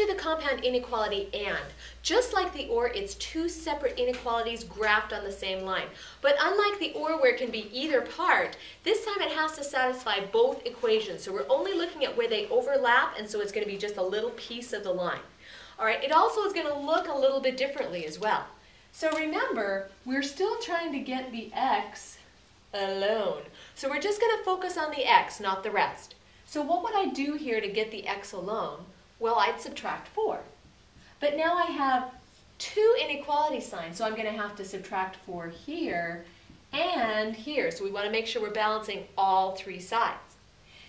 do the compound inequality and. Just like the or, it's two separate inequalities graphed on the same line. But unlike the or where it can be either part, this time it has to satisfy both equations. So we're only looking at where they overlap, and so it's going to be just a little piece of the line. All right, it also is going to look a little bit differently as well. So remember, we're still trying to get the x alone. So we're just going to focus on the x, not the rest. So what would I do here to get the x alone? Well, I'd subtract 4. But now I have two inequality signs, so I'm going to have to subtract 4 here and here. So we want to make sure we're balancing all three sides.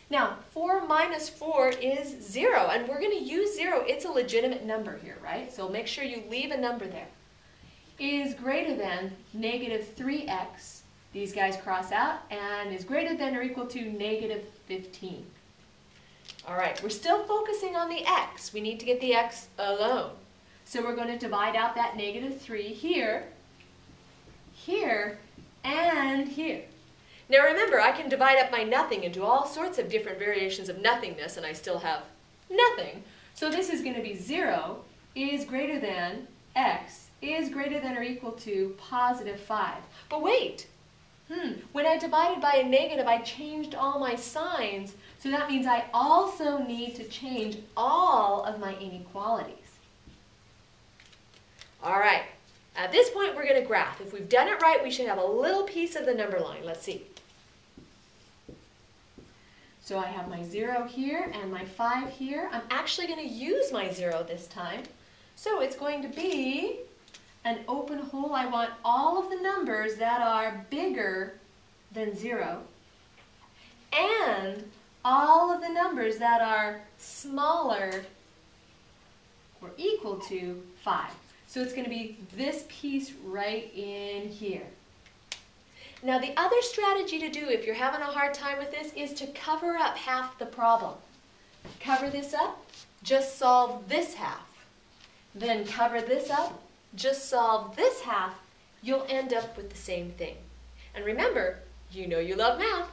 Now, 4 minus 4 is 0, and we're going to use 0. It's a legitimate number here, right? So make sure you leave a number there. Is greater than negative 3x, these guys cross out, and is greater than or equal to negative 15. All right, we're still focusing on the x. We need to get the x alone. So we're going to divide out that negative 3 here, here, and here. Now remember, I can divide up my nothing into all sorts of different variations of nothingness, and I still have nothing. So this is going to be 0 is greater than x is greater than or equal to positive 5. But wait, when I divided by a negative, I changed all my signs, so that means I also need to change all of my inequalities. All right, at this point we're going to graph. If we've done it right, we should have a little piece of the number line. Let's see. So I have my 0 here and my 5 here. I'm actually going to use my 0 this time. So it's going to be an open hole. I want all of the numbers that are bigger than 0 and all of the numbers that are smaller or equal to 5. So it's going to be this piece right in here. Now the other strategy to do if you're having a hard time with this is to cover up half the problem. Cover this up, just solve this half. Then cover this up, just solve this half. You'll end up with the same thing. And remember, you know you love math.